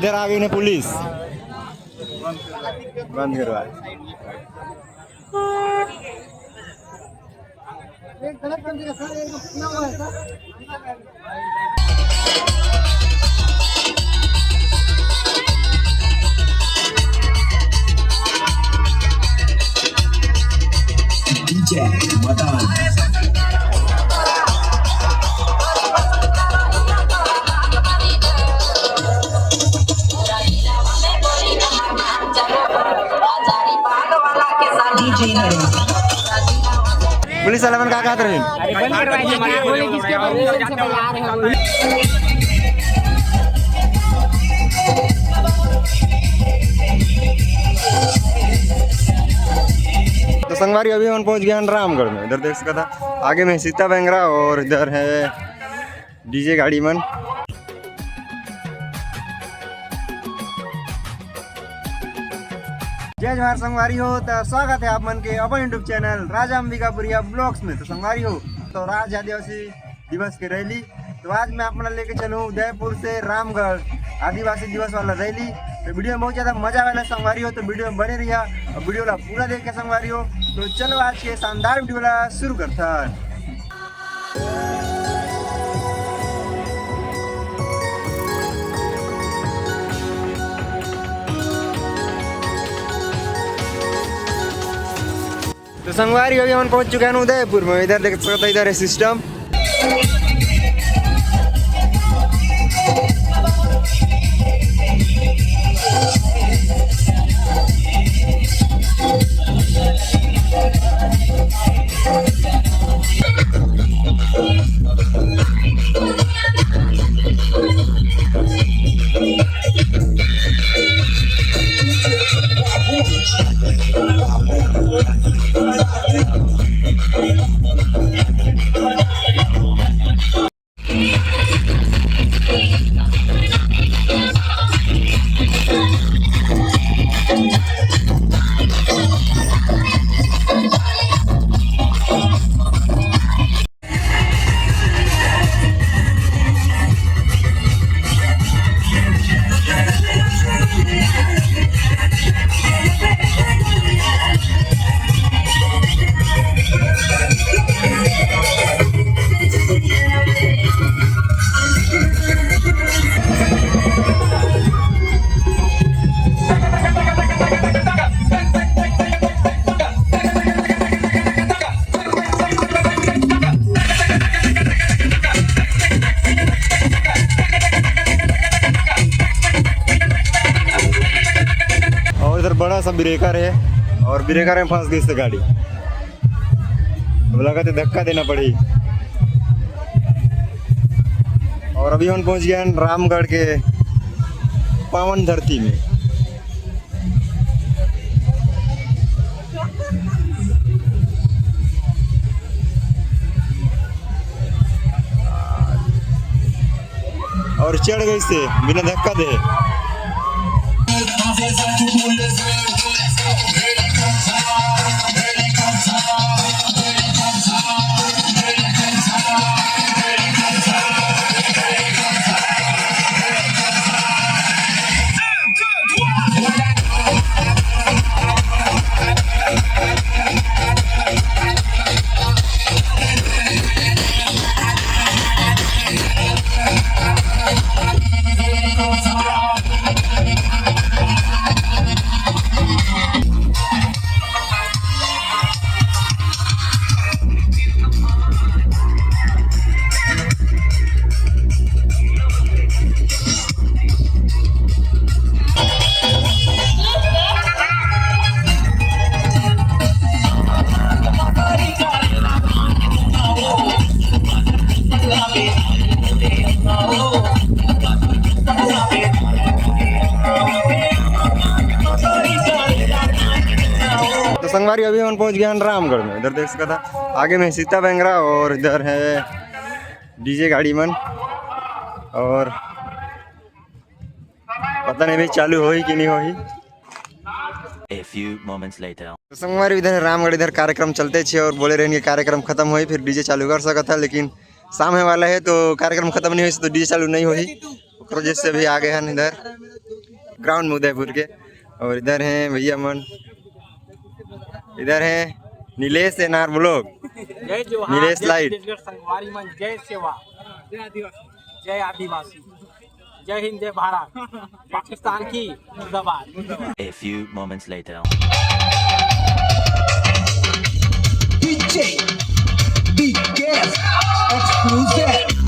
इधर आ गई ना पुलिस, बंद करवा। DJ Matan. पुलिस वाला का कहते रहे तो संगवारी अभी हम पहुंच गए हैं रामगढ़ में। इधर देख सकता था आगे में सीता बेंगरा और इधर है डीजे गाड़ी मन। जय जवाहर संगवारी हो, तो स्वागत है आप मन के अपन यूट्यूब चैनल राजा अंबिकापुरिया ब्लॉग्स में। तो संगवारी हो तो राज्य आदिवासी दिवस की रैली, तो आज मैं अपना लेके चलूँ उदयपुर से रामगढ़ आदिवासी दिवस वाला रैली। तो वीडियो में बहुत ज़्यादा मजा वाला संगवारी हो, तो वीडियो में बने रहिए और वीडियो ला पूरा देख के संगवारी हो। तो चलो आज के शानदार वीडियो ला शुरू करता है। तो संगवारी अभी हम पहुंच चुके हैं उदयपुर में। इधर देख सकते इधर है सिस्टम। इधर बड़ा सा ब्रेकर है और ब्रेकर में फंस गई इससे गाड़ी, लगा तो धक्का देना पड़ी। और अभी हम पहुंच गए रामगढ़ के पावन धरती में। और चढ़ गई से बिना धक्का दे। संगवारी अभी हम पहुंच गए हैं रामगढ़ में। इधर देख सकता था आगे में सीता बेंगरा और इधर है डीजे गाड़ी मन। और पता नहीं भी चालू होगी कि नहीं होगी। A few moments later. तो संगवारी इधर रामगढ़ इधर कार्यक्रम चलते छे और बोले रहेंगे कार्यक्रम खत्म होई फिर डीजे चालू कर सकता था, लेकिन शाम है वाला है तो कार्यक्रम खत्म नहीं हुई तो डीजे चालू नहीं हुई। वजह से भी आ गए हैं इधर। ग्राउंड में उदयपुर के। और इधर हैं भैया मन, इधर है नीलेश एनआर ब्लॉग, जय जोहार, नीलेश जय लाइट। छत्तीसगढ़ संगवारी मन, जय सेवा, जय आदिवासी, जय हिंद, जय भारत, पाकिस्तान की मुर्दाबाद। A few moments later. DJ Big Gas Exclusive.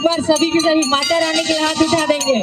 बार सभी के सभी माता रानी के हाथ उठा देंगे।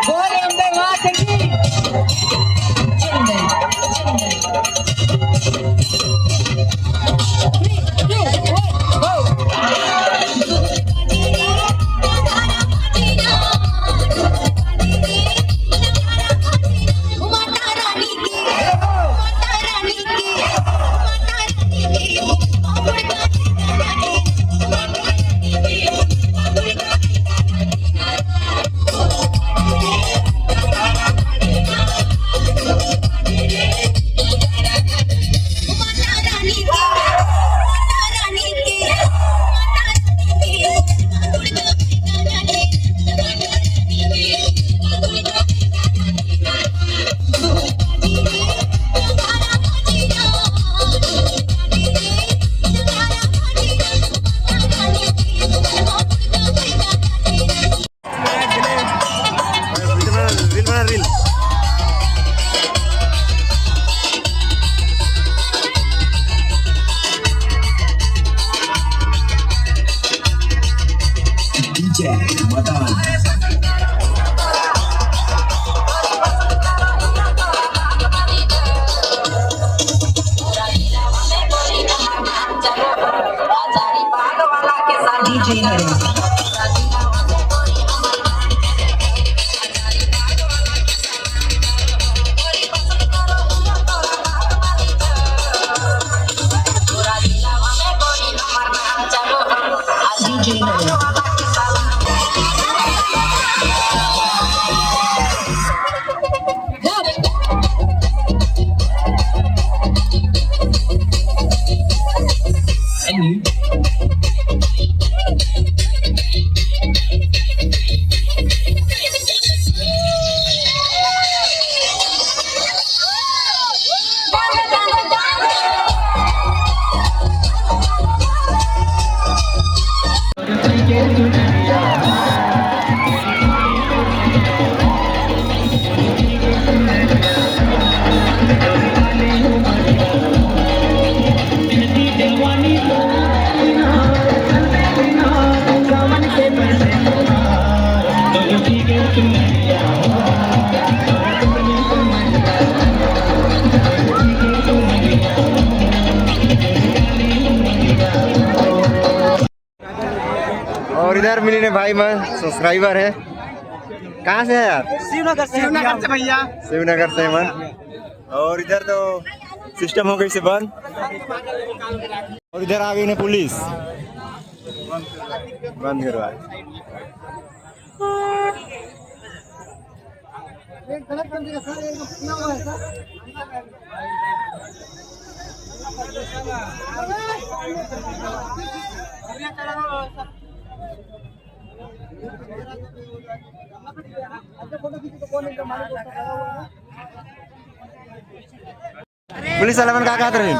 बोले अम्बे माता की जय। Reel DJ Madan. DJ Naresh. DJ Naresh. And you. और इधर मिलने भाई मैं सब्सक्राइबर है। कहाँ से है यार? शिवनगर से भैया। शिवनगर से मन। और इधर तो सिस्टम हो गई से बंद। और इधर आ गई ना पुलिस, बंद करवा। पुलिस वाले मन क्या कहते रहे?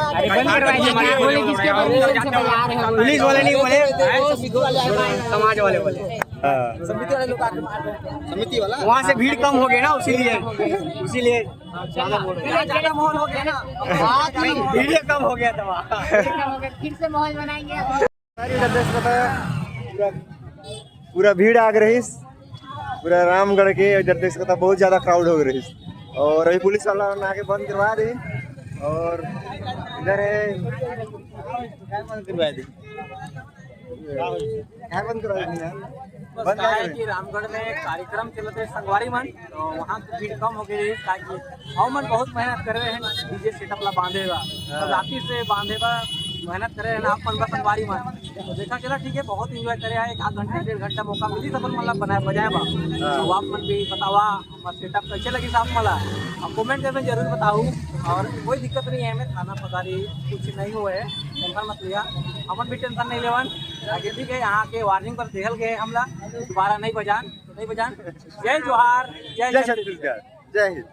पुलिस वाले नहीं बोले, समाज वाले बोले। समिति वाला वहाँ से भीड़ कम हो गई ना, इसीलिए ज्यादा माहौल हो गया ना, भीड़ कम हो गया था वहाँ। फिर से माहौल बनाएंगे। पूरा भीड़ आ गई, पूरा रामगढ़ के इधर देख सकता बहुत ज्यादा क्राउड हो गई। और अभी पुलिस वाला आके बंद करवा दी। और इधर है बंद करवा दी, बंद करवा दी यार। बंद है कि रामगढ़ में एक कार्यक्रम चलते है संगवारी मन, तो वहाँ भीड़ कम हो गई ताकि हम मन बहुत मेहनत कर रहे हैं डीजे सेटअप ला बांधेगा, तो राती से बांधेगा मेहनत करे हैं आप मन संगवारी मन। तो देखा चला ठीक है, बहुत इंजॉय करे हैं। 1 घंटा 1.5 घंटा मौका मिली सब मतलब बनाए बजाए बा। तो आप मन भी बतावा सेटअप कैसे लगी साहब मला, आप कमेंट करके जरूर बताऊँ। और कोई दिक्कत नहीं है, हमें थाना पदारी कुछ नहीं हुए है, टेंशन मत लिया, हमन भी टेंशन नहीं लेवन। आगे ठीक है, यहाँ के वार्निंग पर देखल गए हमला दोबारा नहीं बजान तो नहीं बजान। जय जोहार, जय छत्तीसगढ़, जय हिंद।